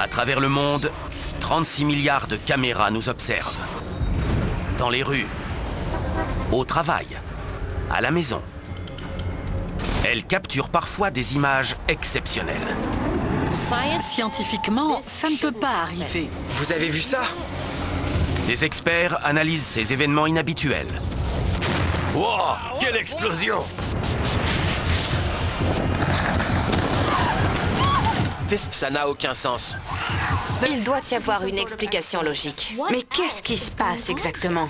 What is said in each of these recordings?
À travers le monde, 36 milliards de caméras nous observent. Dans les rues, au travail, à la maison. Elles capturent parfois des images exceptionnelles. Scientifiquement, ça ne peut pas arriver. Vous avez vu ça? Des experts analysent ces événements inhabituels. Wow, quelle explosion! Ça n'a aucun sens. Il doit y avoir une explication logique. Mais qu'est-ce qui se passe exactement?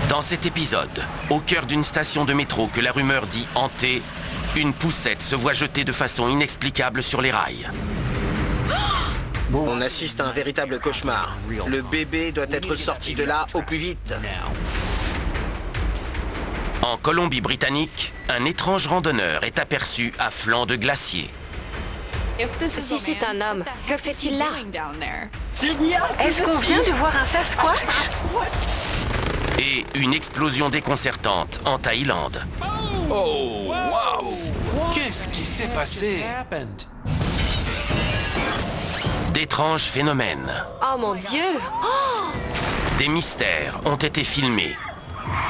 Dans cet épisode, au cœur d'une station de métro que la rumeur dit hantée, une poussette se voit jeter de façon inexplicable sur les rails. On assiste à un véritable cauchemar. Le bébé doit être sorti de là au plus vite. En Colombie-Britannique, un étrange randonneur est aperçu à flanc de glacier. Si c'est un homme, que fait-il là? Est-ce qu'on vient de voir un Sasquatch? Et une explosion déconcertante en Thaïlande. Oh, waouh! Qu'est-ce qui s'est passé? D'étranges phénomènes, Oh mon Dieu! des mystères ont été filmés.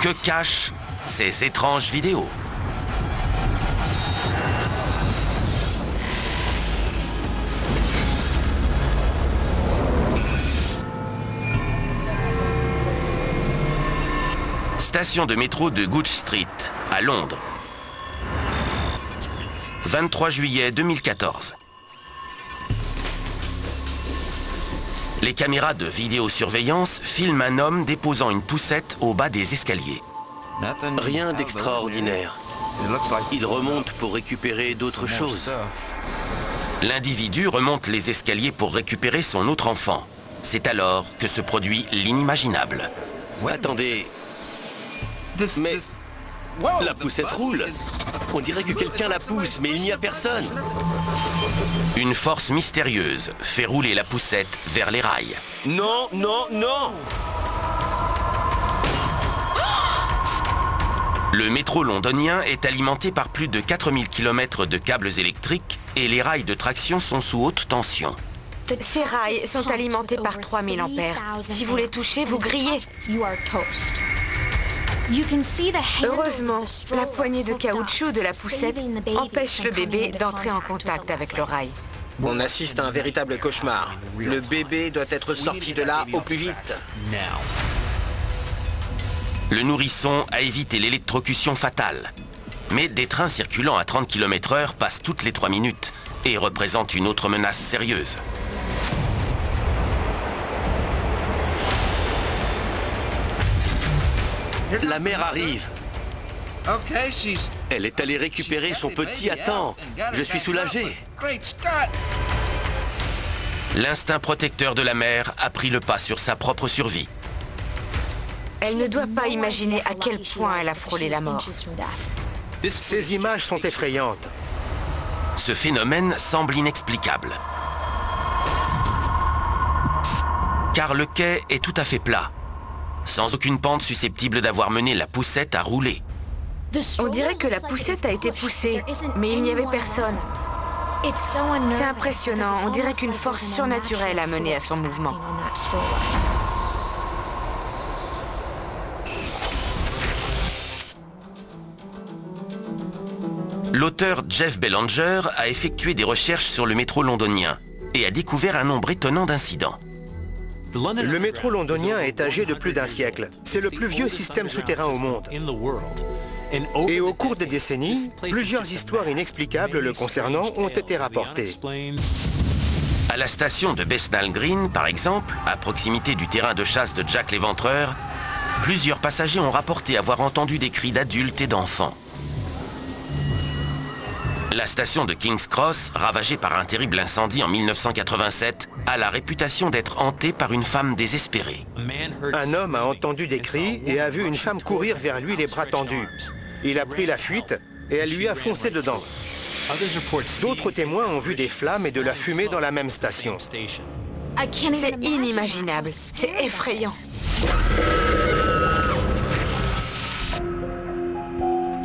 Que cachent ces étranges vidéos? Station de métro de Goodge Street, à Londres. 23 juillet 2014. Les caméras de vidéosurveillance filment un homme déposant une poussette au bas des escaliers. Rien d'extraordinaire. Il remonte pour récupérer d'autres choses. L'individu remonte les escaliers pour récupérer son autre enfant. C'est alors que se produit l'inimaginable. Attendez, mais la poussette roule. On dirait que quelqu'un la pousse, mais il n'y a personne. Une force mystérieuse fait rouler la poussette vers les rails. Non, non, non! Le métro londonien est alimenté par plus de 4000 km de câbles électriques et les rails de traction sont sous haute tension. Ces rails sont alimentés par 3000 ampères. Si vous les touchez, vous grillez. Heureusement, la poignée de caoutchouc de la poussette empêche le bébé d'entrer en contact avec le rail. On assiste à un véritable cauchemar. Le bébé doit être sorti de là au plus vite. Le nourrisson a évité l'électrocution fatale. Mais des trains circulant à 30 km/h passent toutes les 3 minutes et représentent une autre menace sérieuse. La mère arrive. Elle est allée récupérer son petit à temps. Je suis soulagé. L'instinct protecteur de la mère a pris le pas sur sa propre survie. Elle ne doit pas imaginer à quel point elle a frôlé la mort. Ces images sont effrayantes. Ce phénomène semble inexplicable. Car le quai est tout à fait plat, sans aucune pente susceptible d'avoir mené la poussette à rouler. On dirait que la poussette a été poussée, mais il n'y avait personne. C'est impressionnant, on dirait qu'une force surnaturelle a mené à son mouvement. L'auteur Jeff Belanger a effectué des recherches sur le métro londonien et a découvert un nombre étonnant d'incidents. Le métro londonien est âgé de plus d'un siècle. C'est le plus vieux système souterrain au monde. Et au cours des décennies, plusieurs histoires inexplicables le concernant ont été rapportées. À la station de Bethnal Green, par exemple, à proximité du terrain de chasse de Jack l'Éventreur, plusieurs passagers ont rapporté avoir entendu des cris d'adultes et d'enfants. La station de King's Cross, ravagée par un terrible incendie en 1987, a la réputation d'être hantée par une femme désespérée. Un homme a entendu des cris et a vu une femme courir vers lui les bras tendus. Il a pris la fuite et elle lui a foncé dedans. D'autres témoins ont vu des flammes et de la fumée dans la même station. C'est inimaginable, c'est effrayant.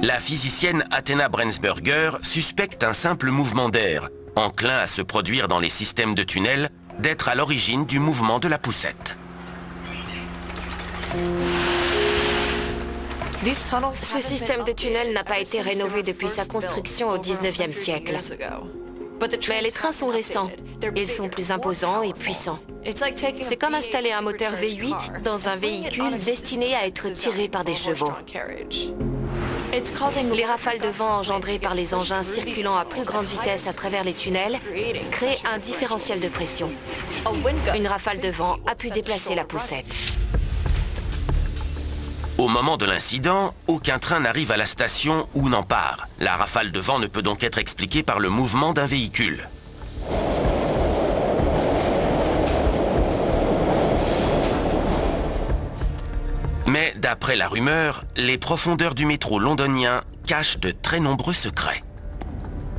La physicienne Athena Brensberger suspecte un simple mouvement d'air, enclin à se produire dans les systèmes de tunnels, d'être à l'origine du mouvement de la poussette. Ce système de tunnel n'a pas été rénové depuis sa construction au 19e siècle. Mais les trains sont récents. Ils sont plus imposants et puissants. C'est comme installer un moteur V8 dans un véhicule destiné à être tiré par des chevaux. Les rafales de vent engendrées par les engins circulant à plus grande vitesse à travers les tunnels créent un différentiel de pression. Une rafale de vent a pu déplacer la poussette. Au moment de l'incident, aucun train n'arrive à la station ou n'en part. La rafale de vent ne peut donc être expliquée par le mouvement d'un véhicule. Mais d'après la rumeur, les profondeurs du métro londonien cachent de très nombreux secrets.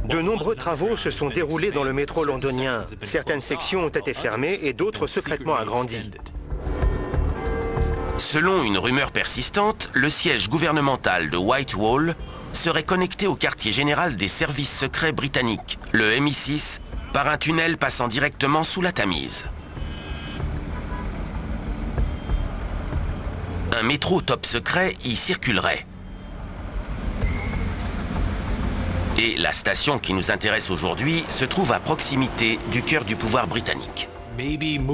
De nombreux travaux se sont déroulés dans le métro londonien. Certaines sections ont été fermées et d'autres secrètement agrandies. Selon une rumeur persistante, le siège gouvernemental de Whitehall serait connecté au quartier général des services secrets britanniques, le MI6, par un tunnel passant directement sous la Tamise. Un métro top secret y circulerait. Et la station qui nous intéresse aujourd'hui se trouve à proximité du cœur du pouvoir britannique.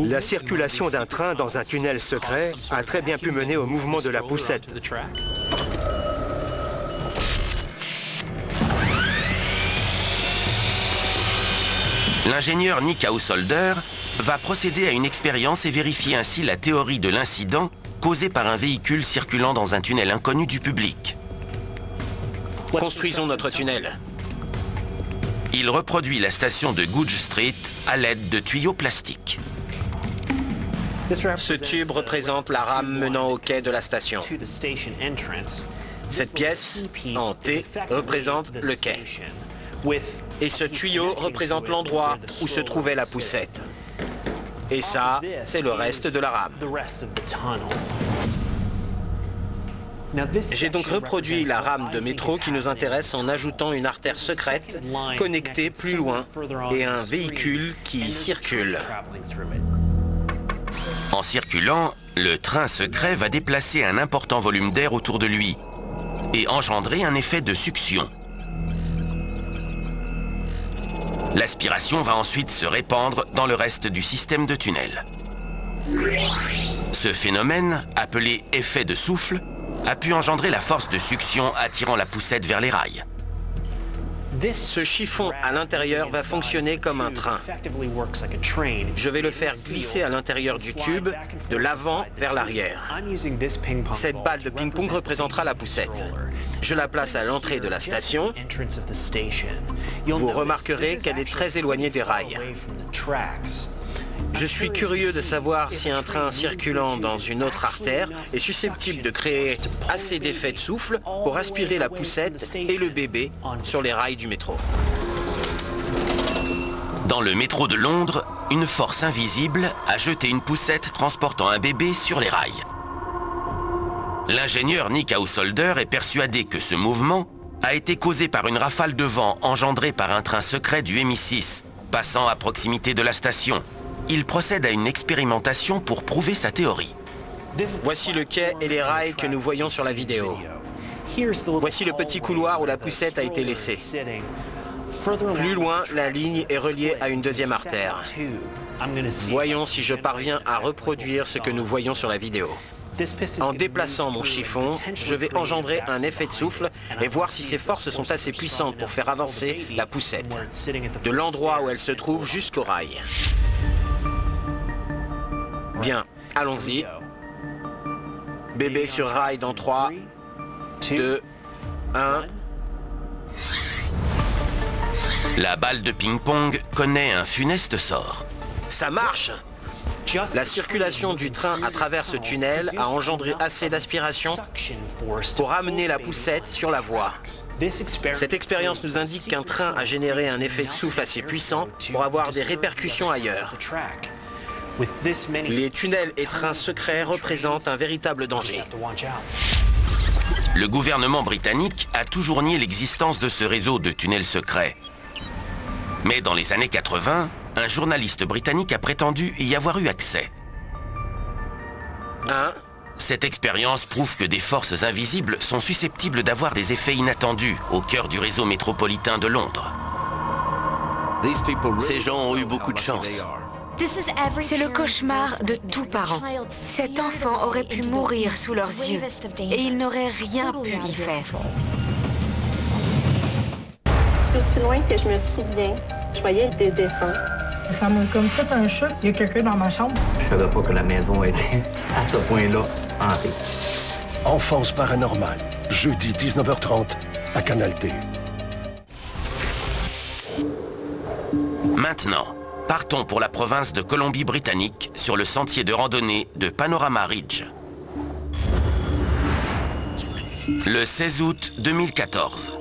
La circulation d'un train dans un tunnel secret a très bien pu mener au mouvement de la poussette. L'ingénieur Nick Householder va procéder à une expérience et vérifier ainsi la théorie de l'incident causé par un véhicule circulant dans un tunnel inconnu du public. Construisons notre tunnel. Il reproduit la station de Goodge Street à l'aide de tuyaux plastiques. Ce tube représente la rame menant au quai de la station. Cette pièce, en T, représente le quai. Et ce tuyau représente l'endroit où se trouvait la poussette. Et ça, c'est le reste de la rame. J'ai donc reproduit la rame de métro qui nous intéresse en ajoutant une artère secrète connectée plus loin et un véhicule qui circule. En circulant, le train secret va déplacer un important volume d'air autour de lui et engendrer un effet de succion. L'aspiration va ensuite se répandre dans le reste du système de tunnel. Ce phénomène, appelé effet de souffle, a pu engendrer la force de succion attirant la poussette vers les rails. Ce chiffon à l'intérieur va fonctionner comme un train. Je vais le faire glisser à l'intérieur du tube, de l'avant vers l'arrière. Cette balle de ping-pong représentera la poussette. Je la place à l'entrée de la station. Vous remarquerez qu'elle est très éloignée des rails. Je suis curieux de savoir si un train circulant dans une autre artère est susceptible de créer assez d'effets de souffle pour aspirer la poussette et le bébé sur les rails du métro. Dans le métro de Londres, une force invisible a jeté une poussette transportant un bébé sur les rails. L'ingénieur Nick Householder est persuadé que ce mouvement a été causé par une rafale de vent engendrée par un train secret du MI6, passant à proximité de la station. Il procède à une expérimentation pour prouver sa théorie. Voici le quai et les rails que nous voyons sur la vidéo. Voici le petit couloir où la poussette a été laissée. Plus loin, la ligne est reliée à une deuxième artère. Voyons si je parviens à reproduire ce que nous voyons sur la vidéo. En déplaçant mon chiffon, je vais engendrer un effet de souffle et voir si ces forces sont assez puissantes pour faire avancer la poussette, de l'endroit où elle se trouve jusqu'au rail. Bien, allons-y. Bébé sur rail dans 3, 2, 1... La balle de ping-pong connaît un funeste sort. Ça marche! La circulation du train à travers ce tunnel a engendré assez d'aspiration pour amener la poussette sur la voie. Cette expérience nous indique qu'un train a généré un effet de souffle assez puissant pour avoir des répercussions ailleurs. Les tunnels et trains secrets représentent un véritable danger. Le gouvernement britannique a toujours nié l'existence de ce réseau de tunnels secrets. Mais dans les années 80, un journaliste britannique a prétendu y avoir eu accès. Hein? Cette expérience prouve que des forces invisibles sont susceptibles d'avoir des effets inattendus au cœur du réseau métropolitain de Londres. Ces gens ont eu beaucoup de chance. C'est le cauchemar de tout parent. Cet enfant aurait pu mourir sous leurs yeux et ils n'auraient rien pu y faire. Aussi loin que je me souviens, je voyais des défunts. Ça m'a comme fait un choc. Il y a quelqu'un dans ma chambre. Je savais pas que la maison était à ce point-là hantée. Enfance paranormale, jeudi 19h30 à Canal T. Maintenant, partons pour la province de Colombie-Britannique sur le sentier de randonnée de Panorama Ridge. Le 16 août 2014.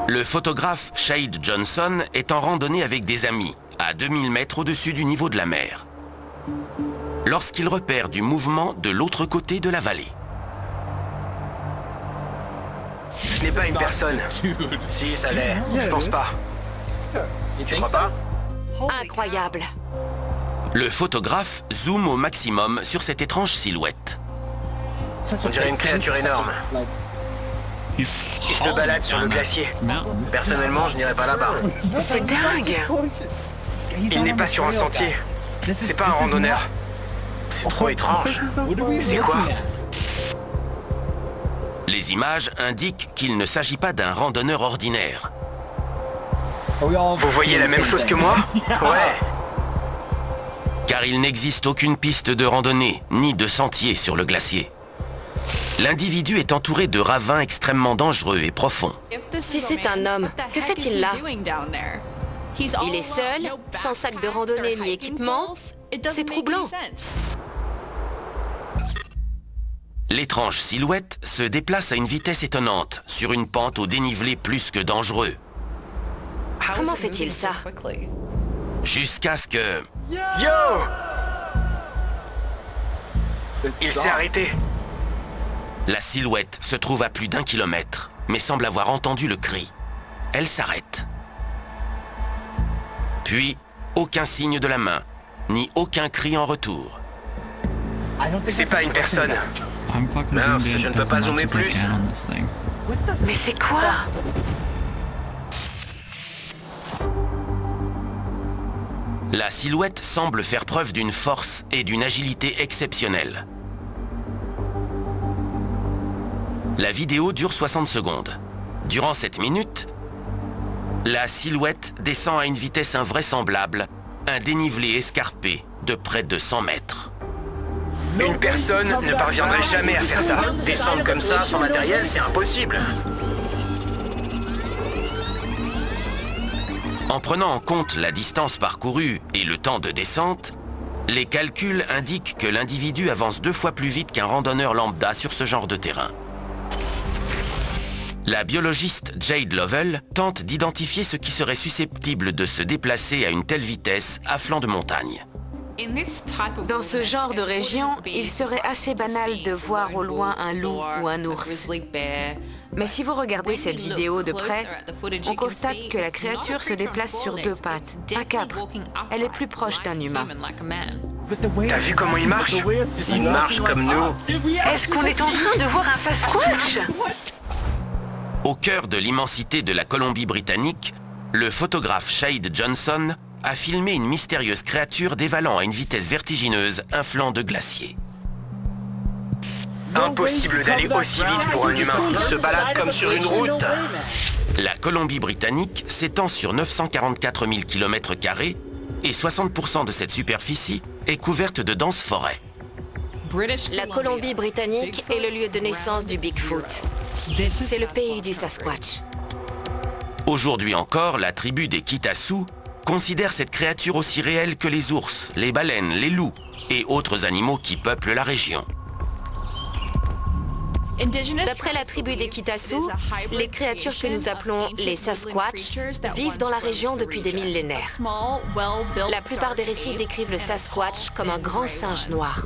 Le photographe Shade Johnson est en randonnée avec des amis, à 2000 mètres au-dessus du niveau de la mer, lorsqu'il repère du mouvement de l'autre côté de la vallée. Ce n'est pas une personne. Si, ça l'est. Je pense pas. Tu crois pas? Incroyable. Le photographe zoome au maximum sur cette étrange silhouette. On dirait une créature énorme. Il se balade sur le glacier. Personnellement, je n'irai pas là-bas. C'est dingue! Il n'est pas sur un sentier. C'est pas un randonneur. C'est trop étrange. C'est quoi? Les images indiquent qu'il ne s'agit pas d'un randonneur ordinaire. Vous voyez la même chose que moi? Ouais. Car il n'existe aucune piste de randonnée, ni de sentier sur le glacier. L'individu est entouré de ravins extrêmement dangereux et profonds. Si c'est un homme, que fait-il là? Il est seul, sans sac de randonnée ni équipement. C'est troublant. L'étrange silhouette se déplace à une vitesse étonnante, sur une pente au dénivelé plus que dangereux. Comment fait-il ça? Jusqu'à ce que... Yo! Il s'est arrêté. La silhouette se trouve à plus d'1 kilomètre, mais semble avoir entendu le cri. Elle s'arrête. Puis, aucun signe de la main, ni aucun cri en retour. C'est pas une personne. Mince, je ne peux pas zoomer plus. Mais c'est quoi? La silhouette semble faire preuve d'une force et d'une agilité exceptionnelles. La vidéo dure 60 secondes. Durant cette minute, la silhouette descend à une vitesse invraisemblable, un dénivelé escarpé de près de 100 mètres. Une personne ne parviendrait jamais à faire ça. Descendre comme ça, sans matériel, c'est impossible. En prenant en compte la distance parcourue et le temps de descente, les calculs indiquent que l'individu avance 2 fois plus vite qu'un randonneur lambda sur ce genre de terrain. La biologiste Jade Lovell tente d'identifier ce qui serait susceptible de se déplacer à une telle vitesse à flanc de montagne. Dans ce genre de région, il serait assez banal de voir au loin un loup ou un ours. Mais si vous regardez cette vidéo de près, on constate que la créature se déplace sur 2 pattes, pas 4. Elle est plus proche d'un humain. T'as vu comment il marche? Il marche comme nous. Est-ce qu'on est en train de voir un Sasquatch? Au cœur de l'immensité de la Colombie-Britannique, le photographe Shade Johnson a filmé une mystérieuse créature dévalant à une vitesse vertigineuse un flanc de glacier. Impossible d'aller aussi vite pour un humain. Il se balade comme sur une route. La Colombie-Britannique s'étend sur 944 000 km² et 60% de cette superficie est couverte de denses forêts. La Colombie-Britannique est le lieu de naissance du Bigfoot. C'est le pays du Sasquatch. Aujourd'hui encore, la tribu des Kitassou considère cette créature aussi réelle que les ours, les baleines, les loups et autres animaux qui peuplent la région. D'après la tribu des Kitassou, les créatures que nous appelons les Sasquatch vivent dans la région depuis des millénaires. La plupart des récits décrivent le Sasquatch comme un grand singe noir.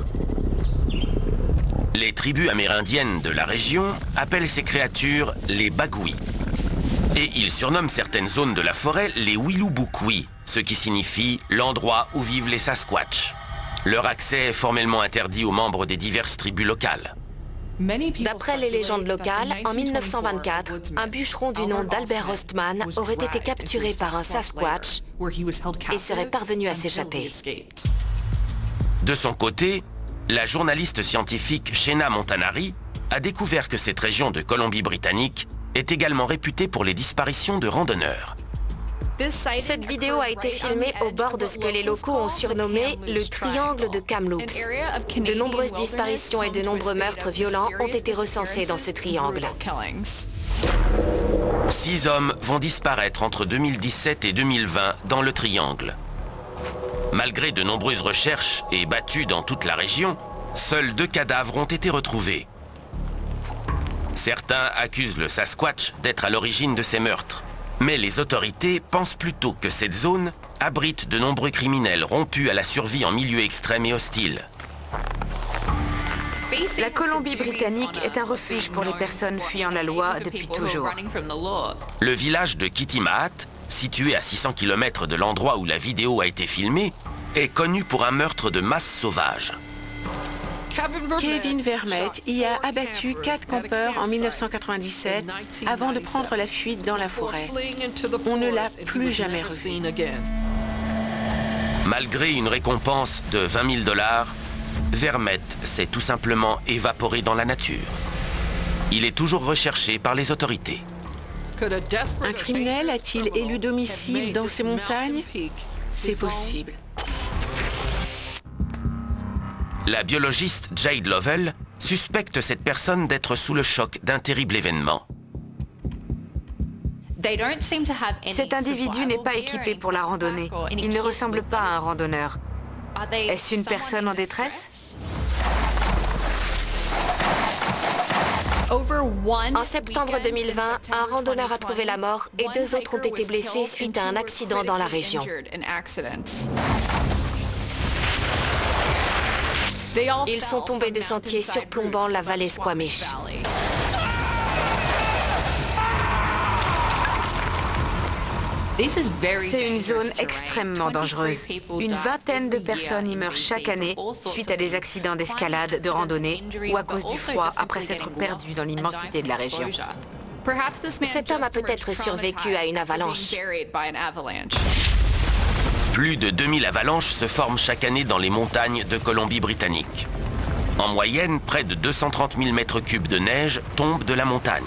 Les tribus amérindiennes de la région appellent ces créatures les bagouis. Et il surnomme certaines zones de la forêt les Willoughby, ce qui signifie l'endroit où vivent les Sasquatch. Leur accès est formellement interdit aux membres des diverses tribus locales. D'après les légendes locales, en 1924, un bûcheron du nom d'Albert Ostman aurait été capturé par un Sasquatch et serait parvenu à s'échapper. De son côté, la journaliste scientifique Shena Montanari a découvert que cette région de Colombie-Britannique est également réputée pour les disparitions de randonneurs. Cette vidéo a été filmée au bord de ce que les locaux ont surnommé le triangle de Kamloops. De nombreuses disparitions et de nombreux meurtres violents ont été recensés dans ce triangle. 6 hommes vont disparaître entre 2017 et 2020 dans le triangle. Malgré de nombreuses recherches et battues dans toute la région, seuls 2 cadavres ont été retrouvés. Certains accusent le Sasquatch d'être à l'origine de ces meurtres. Mais les autorités pensent plutôt que cette zone abrite de nombreux criminels rompus à la survie en milieu extrême et hostile. La Colombie-Britannique est un refuge pour les personnes fuyant la loi depuis toujours. Le village de Kitimat, situé à 600 km de l'endroit où la vidéo a été filmée, est connu pour un meurtre de masse sauvage. Kevin Vermette y a abattu 4 campeurs en 1997 avant de prendre la fuite dans la forêt. On ne l'a plus jamais revu. Malgré une récompense de 20 000 $, Vermette s'est tout simplement évaporé dans la nature. Il est toujours recherché par les autorités. Un criminel a-t-il élu domicile dans ces montagnes? C'est possible. La biologiste Jade Lovell suspecte cette personne d'être sous le choc d'un terrible événement. Cet individu n'est pas équipé pour la randonnée. Il ne ressemble pas à un randonneur. Est-ce une personne en détresse? En septembre 2020, un randonneur a trouvé la mort et 2 autres ont été blessés suite à un accident dans la région. Ils sont tombés de sentiers surplombant la vallée Squamish. C'est une zone extrêmement dangereuse. Une vingtaine de personnes y meurent chaque année suite à des accidents d'escalade, de randonnée ou à cause du froid après s'être perdus dans l'immensité de la région. Cet homme a peut-être survécu à une avalanche. Plus de 2000 avalanches se forment chaque année dans les montagnes de Colombie-Britannique. En moyenne, près de 230 000 m3 de neige tombent de la montagne.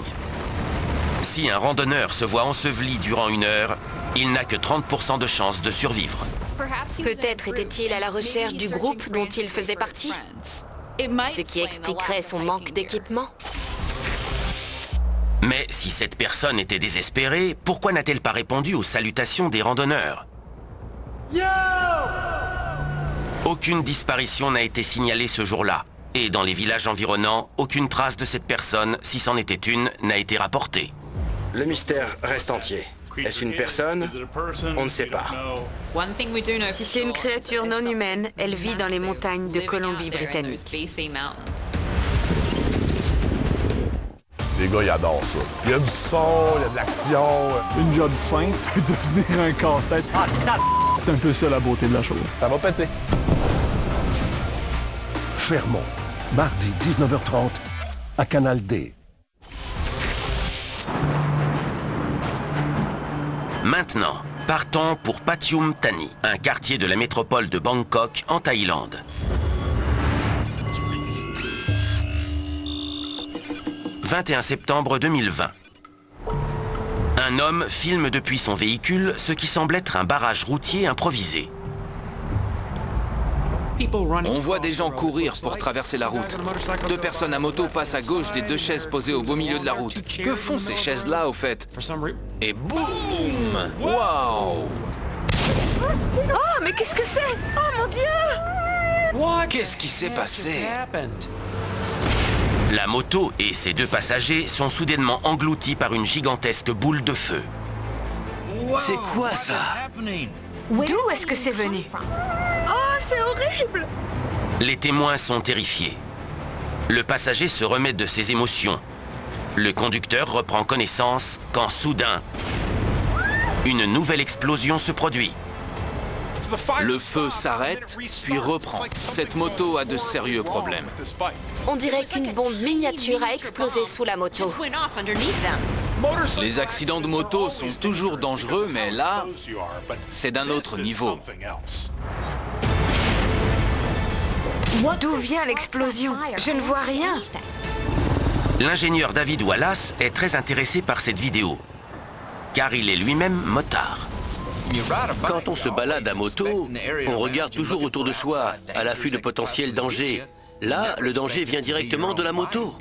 Si un randonneur se voit enseveli durant 1 heure, il n'a que 30% de chances de survivre. Peut-être était-il à la recherche du groupe dont il faisait partie, ce qui expliquerait son manque d'équipement. Mais si cette personne était désespérée, pourquoi n'a-t-elle pas répondu aux salutations des randonneurs ? Aucune disparition n'a été signalée ce jour-là. Et dans les villages environnants, aucune trace de cette personne, si c'en était une, n'a été rapportée. Le mystère reste entier. Est-ce une personne? On ne sait pas. Si c'est une créature non humaine, elle vit dans les montagnes de Colombie-Britannique. Les gars, ils adorent ça. Il y a du son, il y a de l'action. Une job simple peut devenir un casse-tête. C'est un peu ça la beauté de la chose. Ça va péter. Fermont, mardi 19h30 à Canal D. Maintenant, partons pour Pathum Thani, un quartier de la métropole de Bangkok, en Thaïlande. « 21 septembre 2020. Un homme filme depuis son véhicule ce qui semble être un barrage routier improvisé. On voit des gens courir pour traverser la route. 2 personnes à moto passent à gauche des 2 chaises posées au beau milieu de la route. Que font ces chaises-là, au fait? Et boum! Waouh! Oh, mais qu'est-ce que c'est? Oh, mon Dieu! Qu'est-ce qui s'est passé? La moto et ses 2 passagers sont soudainement engloutis par une gigantesque boule de feu. C'est quoi ça? D'où est-ce que c'est venu? Oh, c'est horrible! Les témoins sont terrifiés. Le passager se remet de ses émotions. Le conducteur reprend connaissance quand soudain, une nouvelle explosion se produit. Le feu s'arrête, puis reprend. Cette moto a de sérieux problèmes. On dirait qu'une bombe miniature a explosé sous la moto. Les accidents de moto sont toujours dangereux, mais là, c'est d'un autre niveau. D'où vient l'explosion? Je ne vois rien. L'ingénieur David Wallace est très intéressé par cette vidéo, car il est lui-même motard. Quand on se balade à moto, on regarde toujours autour de soi, à l'affût de potentiels dangers. Là, le danger vient directement de la moto.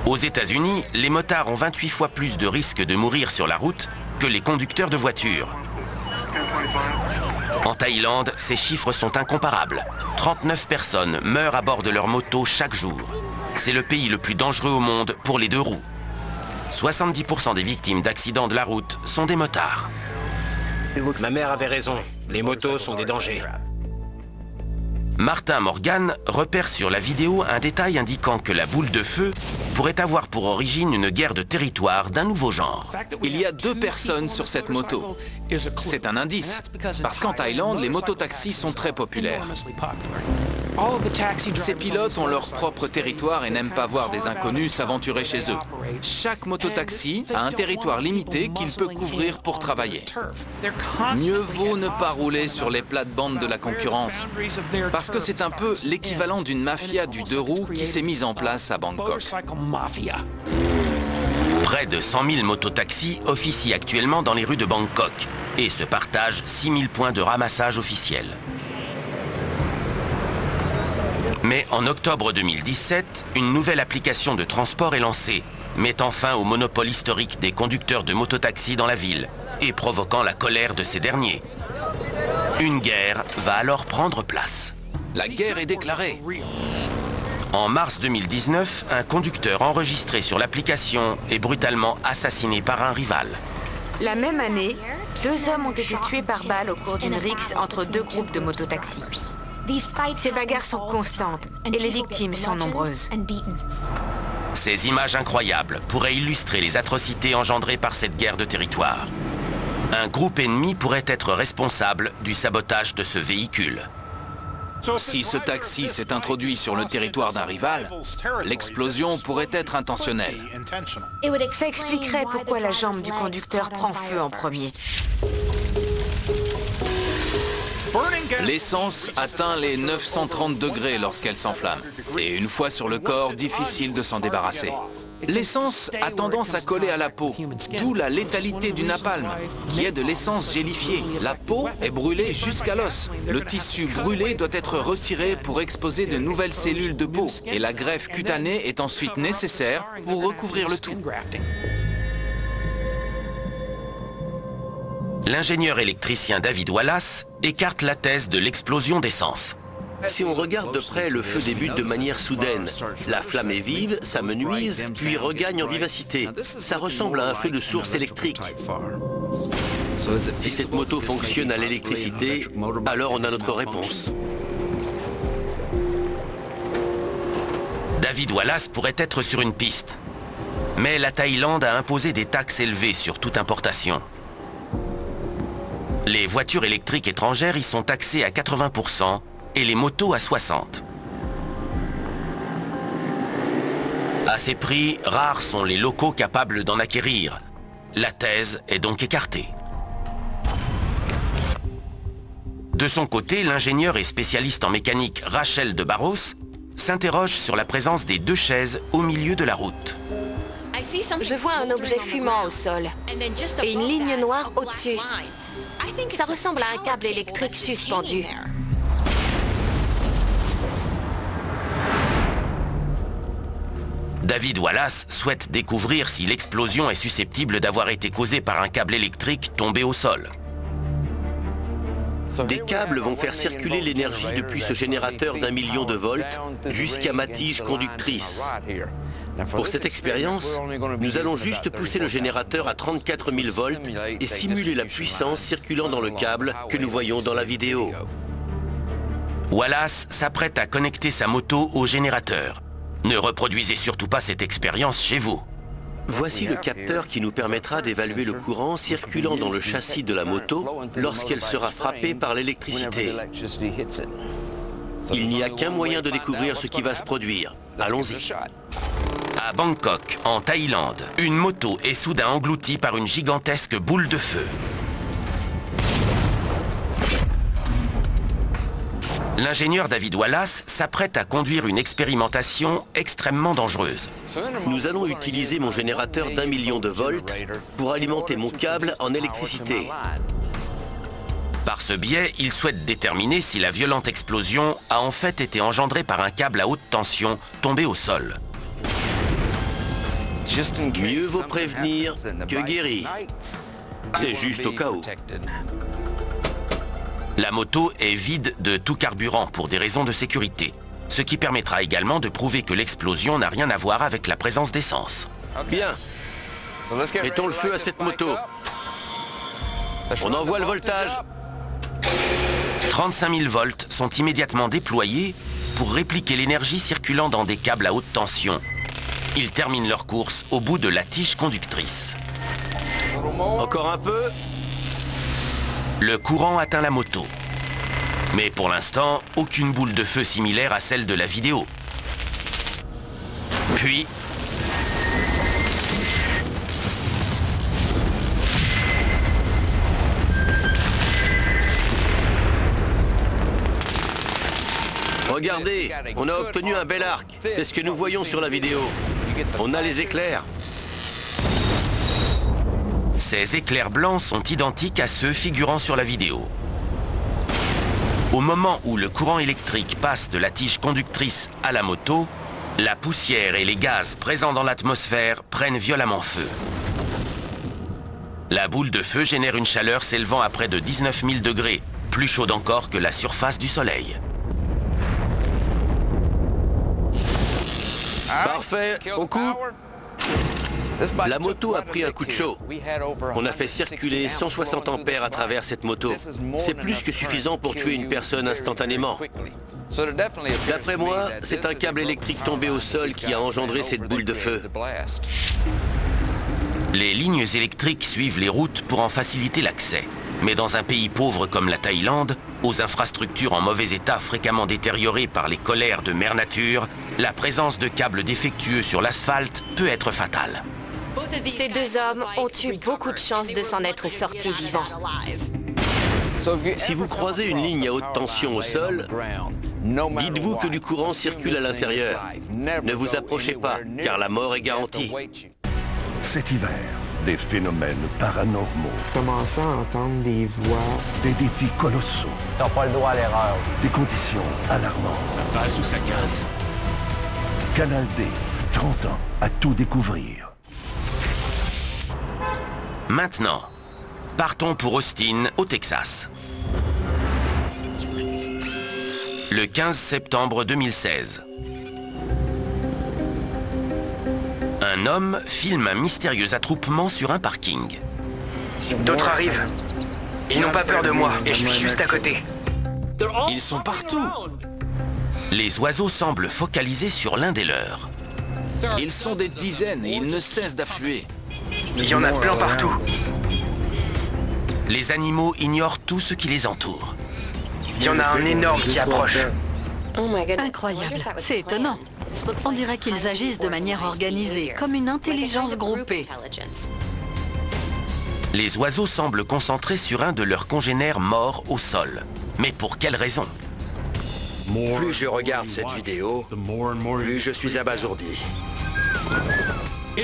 Aux États-Unis, les motards ont 28 fois plus de risques de mourir sur la route que les conducteurs de voitures. En Thaïlande, ces chiffres sont incomparables. 39 personnes meurent à bord de leur moto chaque jour. C'est le pays le plus dangereux au monde pour les deux roues. 70% des victimes d'accidents de la route sont des motards. Ma mère avait raison, les motos sont des dangers. Martin Morgan repère sur la vidéo un détail indiquant que la boule de feu pourrait avoir pour origine une guerre de territoire d'un nouveau genre. Il y a 2 personnes sur cette moto. C'est un indice, parce qu'en Thaïlande, les mototaxis sont très populaires. Ces pilotes ont leur propre territoire et n'aiment pas voir des inconnus s'aventurer chez eux. Chaque mototaxi a un territoire limité qu'il peut couvrir pour travailler. Mieux vaut ne pas rouler sur les plates-bandes de la concurrence, parce que c'est un peu l'équivalent d'une mafia du 2 roues qui s'est mise en place à Bangkok. Près de 100 000 mototaxis officient actuellement dans les rues de Bangkok et se partagent 6 000 points de ramassage officiels. Mais en octobre 2017, une nouvelle application de transport est lancée, mettant fin au monopole historique des conducteurs de mototaxis dans la ville et provoquant la colère de ces derniers. Une guerre va alors prendre place. La guerre est déclarée. En mars 2019, un conducteur enregistré sur l'application est brutalement assassiné par un rival. La même année, 2 hommes ont été tués par balle au cours d'une rixe entre 2 groupes de mototaxis. Ces bagarres sont constantes et les victimes sont nombreuses. Ces images incroyables pourraient illustrer les atrocités engendrées par cette guerre de territoire. Un groupe ennemi pourrait être responsable du sabotage de ce véhicule. Si ce taxi s'est introduit sur le territoire d'un rival, l'explosion pourrait être intentionnelle. Ça expliquerait pourquoi la jambe du conducteur prend feu en premier. L'essence atteint les 930 degrés lorsqu'elle s'enflamme. Et une fois sur le corps, difficile de s'en débarrasser. L'essence a tendance à coller à la peau, d'où la létalité du napalm, qui est de l'essence gélifiée. La peau est brûlée jusqu'à l'os. Le tissu brûlé doit être retiré pour exposer de nouvelles cellules de peau. Et la greffe cutanée est ensuite nécessaire pour recouvrir le tout. L'ingénieur électricien David Wallace écarte la thèse de l'explosion d'essence. Si on regarde de près, le feu débute de manière soudaine. La flamme est vive, s'amenuise, puis regagne en vivacité. Ça ressemble à un feu de source électrique. Si cette moto fonctionne à l'électricité, alors on a notre réponse. David Wallace pourrait être sur une piste. Mais la Thaïlande a imposé des taxes élevées sur toute importation. Les voitures électriques étrangères y sont taxées à 80% et les motos à 60%. À ces prix, rares sont les locaux capables d'en acquérir. La thèse est donc écartée. De son côté, l'ingénieur et spécialiste en mécanique Rachel de Barros s'interroge sur la présence des 2 chaises au milieu de la route. Je vois un objet fumant au sol et une ligne noire au-dessus. Ça ressemble à un câble électrique suspendu. David Wallace souhaite découvrir si l'explosion est susceptible d'avoir été causée par un câble électrique tombé au sol. Des câbles vont faire circuler l'énergie depuis ce générateur d'1 million de volts jusqu'à ma tige conductrice. Pour cette expérience, nous allons juste pousser le générateur à 34 000 volts et simuler la puissance circulant dans le câble que nous voyons dans la vidéo. Wallace s'apprête à connecter sa moto au générateur. Ne reproduisez surtout pas cette expérience chez vous. Voici le capteur qui nous permettra d'évaluer le courant circulant dans le châssis de la moto lorsqu'elle sera frappée par l'électricité. Il n'y a qu'un moyen de découvrir ce qui va se produire. Allons-y. À Bangkok, en Thaïlande, une moto est soudain engloutie par une gigantesque boule de feu. L'ingénieur David Wallace s'apprête à conduire une expérimentation extrêmement dangereuse. Nous allons utiliser mon générateur d'1 million de volts pour alimenter mon câble en électricité. Par ce biais, il souhaite déterminer si la violente explosion a en fait été engendrée par un câble à haute tension tombé au sol. Mieux vaut prévenir que guérir. C'est juste au cas où. La moto est vide de tout carburant pour des raisons de sécurité, ce qui permettra également de prouver que l'explosion n'a rien à voir avec la présence d'essence. Bien. Mettons le feu à cette moto. On envoie le voltage. 35 000 volts sont immédiatement déployés pour répliquer l'énergie circulant dans des câbles à haute tension. Ils terminent leur course au bout de la tige conductrice. Encore un peu. Le courant atteint la moto. Mais pour l'instant, aucune boule de feu similaire à celle de la vidéo. Puis... Regardez, on a obtenu un bel arc. C'est ce que nous voyons sur la vidéo. On a les éclairs. Ces éclairs blancs sont identiques à ceux figurant sur la vidéo. Au moment où le courant électrique passe de la tige conductrice à la moto, la poussière et les gaz présents dans l'atmosphère prennent violemment feu. La boule de feu génère une chaleur s'élevant à près de 19 000 degrés, plus chaude encore que la surface du Soleil. Parfait, on coupe. La moto a pris un coup de chaud. On a fait circuler 160 ampères à travers cette moto. C'est plus que suffisant pour tuer une personne instantanément. D'après moi, c'est un câble électrique tombé au sol qui a engendré cette boule de feu. Les lignes électriques suivent les routes pour en faciliter l'accès. Mais dans un pays pauvre comme la Thaïlande, aux infrastructures en mauvais état fréquemment détériorées par les colères de Mère Nature, la présence de câbles défectueux sur l'asphalte peut être fatale. Ces deux hommes ont eu beaucoup de chance de s'en être sortis vivants. Si vous croisez une ligne à haute tension au sol, dites-vous que du courant circule à l'intérieur. Ne vous approchez pas, car la mort est garantie. Cet hiver, des phénomènes paranormaux. Commençant à entendre des voix. Des défis colossaux. T'as pas le droit à l'erreur. Des conditions alarmantes. Ça passe ou ça casse. Canal D, 30 ans à tout découvrir. Maintenant, partons pour Austin, au Texas. Le 15 septembre 2016. Un homme filme un mystérieux attroupement sur un parking. D'autres arrivent. Ils n'ont pas peur de moi et je suis juste à côté. Ils sont partout. Les oiseaux semblent focalisés sur l'un des leurs. Ils sont des dizaines et ils ne cessent d'affluer. Il y en a plein partout. Les animaux ignorent tout ce qui les entoure. Il y en a un énorme qui approche. Incroyable, c'est étonnant. On dirait qu'ils agissent de manière organisée, comme une intelligence groupée. Les oiseaux semblent concentrés sur un de leurs congénères morts au sol. Mais pour quelle raison? Plus je regarde cette vidéo, plus je suis abasourdi.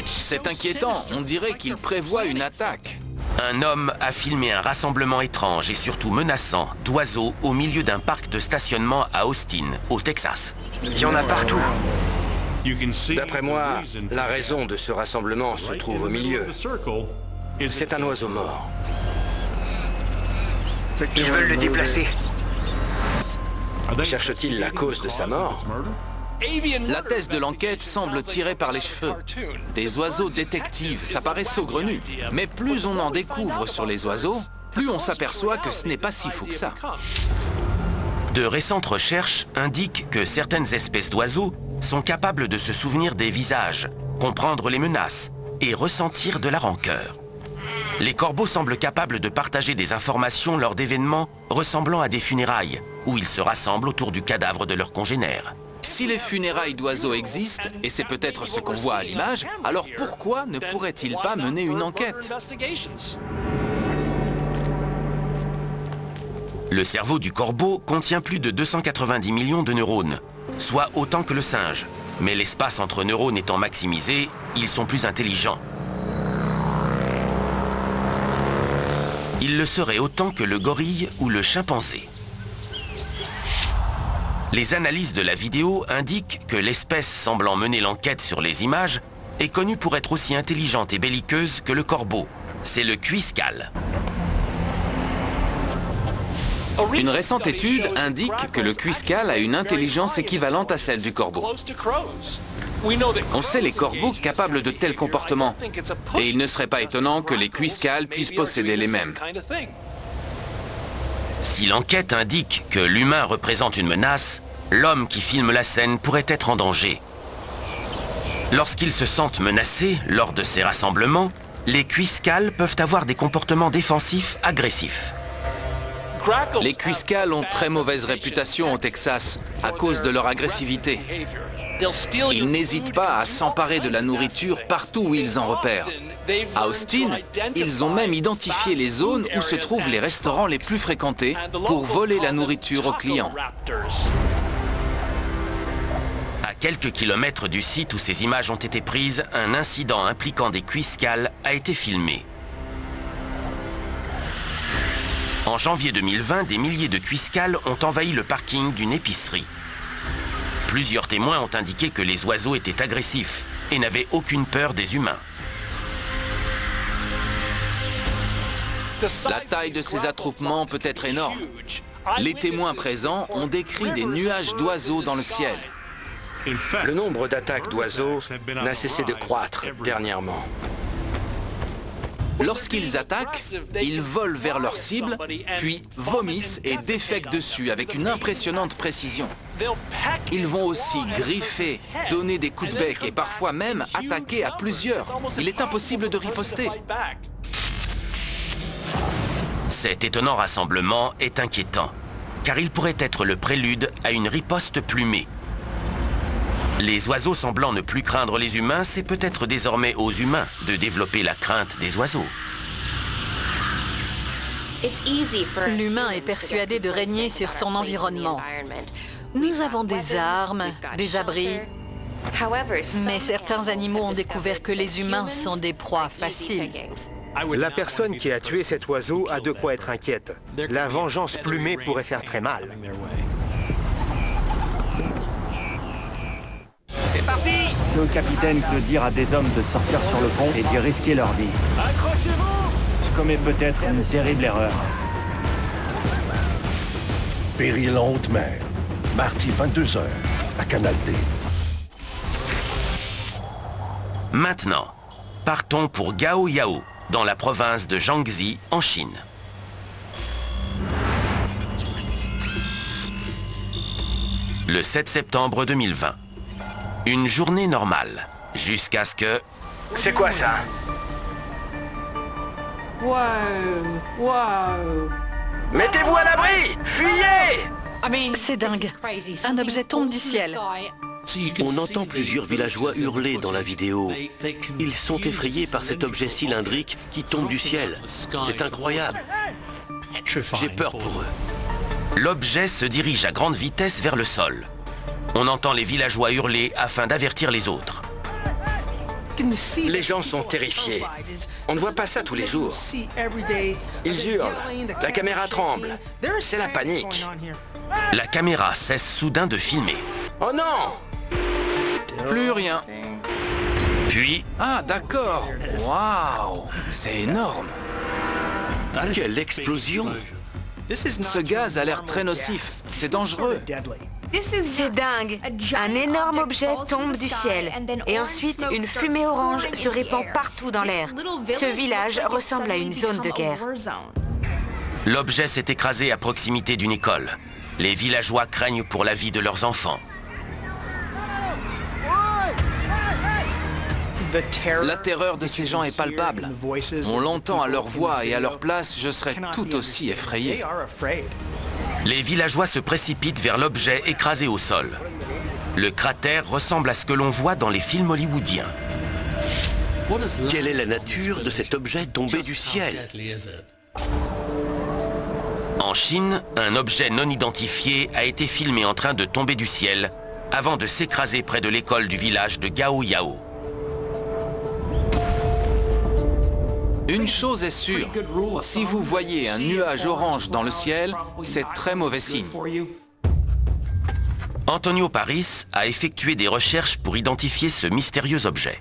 C'est inquiétant, on dirait qu'il prévoit une attaque. Un homme a filmé un rassemblement étrange et surtout menaçant d'oiseaux au milieu d'un parc de stationnement à Austin, au Texas. Il y en a partout. D'après moi, la raison de ce rassemblement se trouve au milieu. C'est un oiseau mort. Ils veulent le déplacer. Cherche-t-il la cause de sa mort? La thèse de l'enquête semble tirée par les cheveux. Des oiseaux détectives, ça paraît saugrenu. Mais plus on en découvre sur les oiseaux, plus on s'aperçoit que ce n'est pas si fou que ça. De récentes recherches indiquent que certaines espèces d'oiseaux sont capables de se souvenir des visages, comprendre les menaces et ressentir de la rancœur. Les corbeaux semblent capables de partager des informations lors d'événements ressemblant à des funérailles, où ils se rassemblent autour du cadavre de leurs congénères. Si les funérailles d'oiseaux existent, et c'est peut-être ce qu'on voit à l'image, alors pourquoi ne pourrait-il pas mener une enquête? Le cerveau du corbeau contient plus de 290 millions de neurones, soit autant que le singe. Mais l'espace entre neurones étant maximisé, ils sont plus intelligents. Ils le seraient autant que le gorille ou le chimpanzé. Les analyses de la vidéo indiquent que l'espèce semblant mener l'enquête sur les images est connue pour être aussi intelligente et belliqueuse que le corbeau. C'est le cuiscal. Une récente étude indique que le cuiscal a une intelligence équivalente à celle du corbeau. On sait les corbeaux capables de tels comportements, et il ne serait pas étonnant que les cuiscales puissent posséder les mêmes. Si l'enquête indique que l'humain représente une menace, l'homme qui filme la scène pourrait être en danger. Lorsqu'ils se sentent menacés lors de ces rassemblements, les cuiscales peuvent avoir des comportements défensifs agressifs. Les cuiscales ont très mauvaise réputation au Texas à cause de leur agressivité. Ils n'hésitent pas à s'emparer de la nourriture partout où ils en repèrent. À Austin, ils ont même identifié les zones où se trouvent les restaurants les plus fréquentés pour voler la nourriture aux clients. À quelques kilomètres du site où ces images ont été prises, un incident impliquant des cuiscales a été filmé. En janvier 2020, des milliers de cuiscales ont envahi le parking d'une épicerie. Plusieurs témoins ont indiqué que les oiseaux étaient agressifs et n'avaient aucune peur des humains. La taille de ces attroupements peut être énorme. Les témoins présents ont décrit des nuages d'oiseaux dans le ciel. Le nombre d'attaques d'oiseaux n'a cessé de croître dernièrement. Lorsqu'ils attaquent, ils volent vers leur cible, puis vomissent et défèquent dessus avec une impressionnante précision. Ils vont aussi griffer, donner des coups de bec et parfois même attaquer à plusieurs. Il est impossible de riposter. Cet étonnant rassemblement est inquiétant, car il pourrait être le prélude à une riposte plumée. Les oiseaux semblant ne plus craindre les humains, c'est peut-être désormais aux humains de développer la crainte des oiseaux. L'humain est persuadé de régner sur son environnement. Nous avons des armes, des abris, mais certains animaux ont découvert que les humains sont des proies faciles. La personne qui a tué cet oiseau a de quoi être inquiète. La vengeance plumée pourrait faire très mal. C'est parti! C'est au capitaine de dire à des hommes de sortir sur le pont et d'y risquer leur vie. Accrochez-vous! Je commets peut-être une terrible erreur. Péril en haute mer. Mardi 22h, à Canal D. Maintenant, partons pour Gaoyao, dans la province de Jiangxi, en Chine. Le 7 septembre 2020. Une journée normale, jusqu'à ce que... C'est quoi ça? Wow! Wow! Mettez-vous à l'abri! Fuyez! C'est dingue. Un objet tombe du ciel. On entend plusieurs villageois hurler dans la vidéo. Ils sont effrayés par cet objet cylindrique qui tombe du ciel. C'est incroyable. J'ai peur pour eux. L'objet se dirige à grande vitesse vers le sol. On entend les villageois hurler afin d'avertir les autres. Les gens sont terrifiés. On ne voit pas ça tous les jours. Ils hurlent. La caméra tremble. C'est la panique. La caméra cesse soudain de filmer. Oh non! Plus rien. Puis... Ah, d'accord. Waouh! C'est énorme. Quelle explosion! Ce gaz a l'air très nocif. C'est dangereux. C'est dingue. Un énorme objet tombe du ciel. Et ensuite, une fumée orange se répand partout dans l'air. Ce village ressemble à une zone de guerre. L'objet s'est écrasé à proximité d'une école. Les villageois craignent pour la vie de leurs enfants. La terreur de ces gens est palpable. On l'entend à leur voix et à leur place, je serais tout aussi effrayé. Les villageois se précipitent vers l'objet écrasé au sol. Le cratère ressemble à ce que l'on voit dans les films hollywoodiens. Quelle est la nature de cet objet tombé du ciel? En Chine, un objet non identifié a été filmé en train de tomber du ciel avant de s'écraser près de l'école du village de Gaoyao. Une chose est sûre, si vous voyez un nuage orange dans le ciel, c'est très mauvais signe. Antonio Paris a effectué des recherches pour identifier ce mystérieux objet.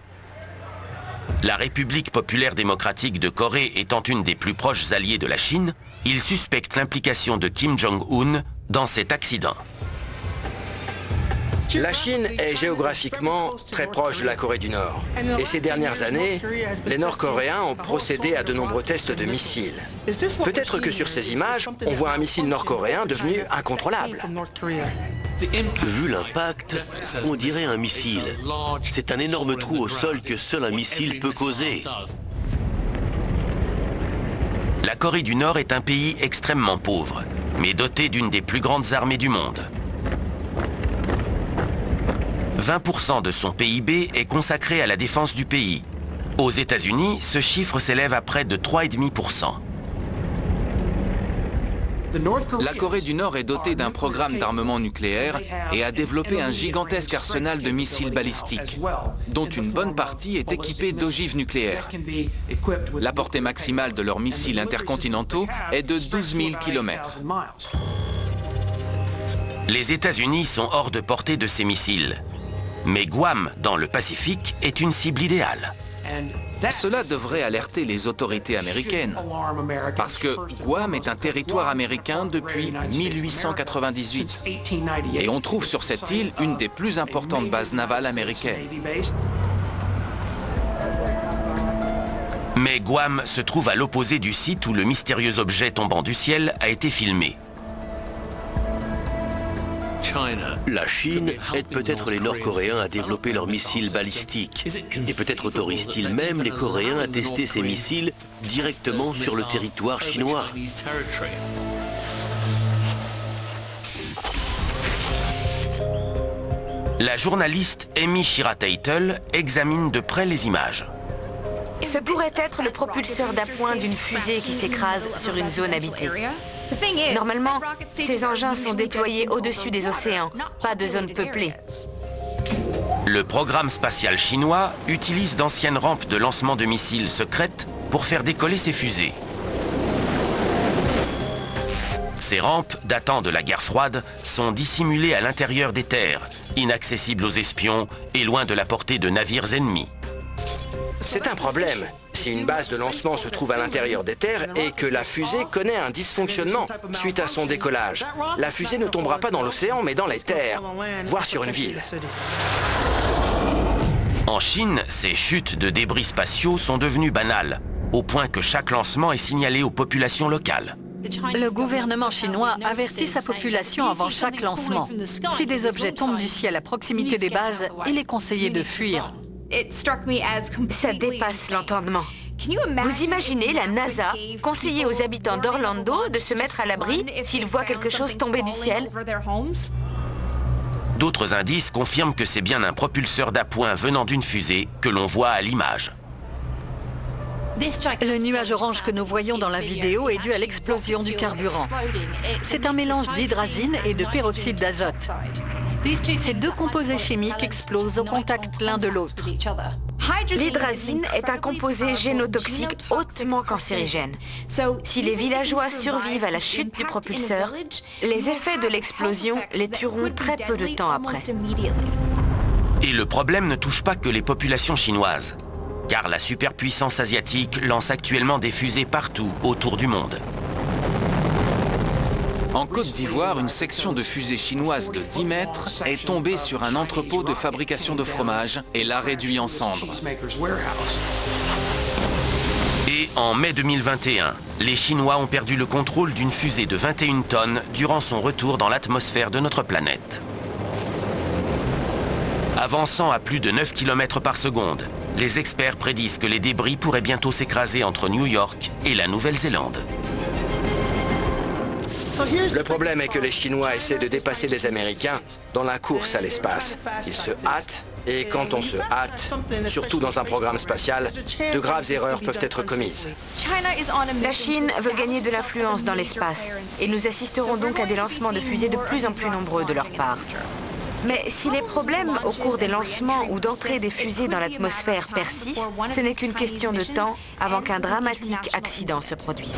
La République populaire démocratique de Corée étant une des plus proches alliées de la Chine, il suspecte l'implication de Kim Jong-un dans cet accident. La Chine est géographiquement très proche de la Corée du Nord. Et ces dernières années, les Nord-Coréens ont procédé à de nombreux tests de missiles. Peut-être que sur ces images, on voit un missile nord-coréen devenu incontrôlable. Vu l'impact, on dirait un missile. C'est un énorme trou au sol que seul un missile peut causer. La Corée du Nord est un pays extrêmement pauvre, mais doté d'une des plus grandes armées du monde. 20% de son PIB est consacré à la défense du pays. Aux États-Unis, ce chiffre s'élève à près de 3,5%. La Corée du Nord est dotée d'un programme d'armement nucléaire et a développé un gigantesque arsenal de missiles balistiques, dont une bonne partie est équipée d'ogives nucléaires. La portée maximale de leurs missiles intercontinentaux est de 12 000 km. Les États-Unis sont hors de portée de ces missiles. Mais Guam, dans le Pacifique, est une cible idéale. Cela devrait alerter les autorités américaines, parce que Guam est un territoire américain depuis 1898. Et on trouve sur cette île une des plus importantes bases navales américaines. Mais Guam se trouve à l'opposé du site où le mystérieux objet tombant du ciel a été filmé. La Chine aide peut-être les Nord-Coréens à développer leurs missiles balistiques. Et peut-être autorise-t-il même les Coréens à tester ces missiles directement sur le territoire chinois. La journaliste Amy Shira-Teitel examine de près les images. Ce pourrait être le propulseur d'appoint d'une fusée qui s'écrase sur une zone habitée. Normalement, ces engins sont déployés au-dessus des océans, pas de zones peuplées. Le programme spatial chinois utilise d'anciennes rampes de lancement de missiles secrètes pour faire décoller ses fusées. Ces rampes, datant de la guerre froide, sont dissimulées à l'intérieur des terres, inaccessibles aux espions et loin de la portée de navires ennemis. C'est un problème. Si une base de lancement se trouve à l'intérieur des terres et que la fusée connaît un dysfonctionnement suite à son décollage, la fusée ne tombera pas dans l'océan mais dans les terres, voire sur une ville. En Chine, ces chutes de débris spatiaux sont devenues banales, au point que chaque lancement est signalé aux populations locales. Le gouvernement chinois avertit sa population avant chaque lancement. Si des objets tombent du ciel à proximité des bases, il est conseillé de fuir. Ça dépasse l'entendement. Vous imaginez la NASA conseiller aux habitants d'Orlando de se mettre à l'abri s'ils voient quelque chose tomber du ciel? D'autres indices confirment que c'est bien un propulseur d'appoint venant d'une fusée que l'on voit à l'image. Le nuage orange que nous voyons dans la vidéo est dû à l'explosion du carburant. C'est un mélange d'hydrazine et de peroxyde d'azote. Ces deux composés chimiques explosent au contact l'un de l'autre. L'hydrazine est un composé génotoxique hautement cancérigène. Si les villageois survivent à la chute du propulseur, les effets de l'explosion les tueront très peu de temps après. Et le problème ne touche pas que les populations chinoises, car la superpuissance asiatique lance actuellement des fusées partout autour du monde. En Côte d'Ivoire, une section de fusée chinoise de 10 mètres est tombée sur un entrepôt de fabrication de fromage et l'a réduit en cendres. Et en mai 2021, les Chinois ont perdu le contrôle d'une fusée de 21 tonnes durant son retour dans l'atmosphère de notre planète. Avançant à plus de 9 km par seconde, les experts prédisent que les débris pourraient bientôt s'écraser entre New York et la Nouvelle-Zélande. Le problème est que les Chinois essaient de dépasser les Américains dans la course à l'espace. Ils se hâtent, et quand on se hâte, surtout dans un programme spatial, de graves erreurs peuvent être commises. La Chine veut gagner de l'influence dans l'espace, et nous assisterons donc à des lancements de fusées de plus en plus nombreux de leur part. Mais si les problèmes au cours des lancements ou d'entrée des fusées dans l'atmosphère persistent, ce n'est qu'une question de temps avant qu'un dramatique accident se produise.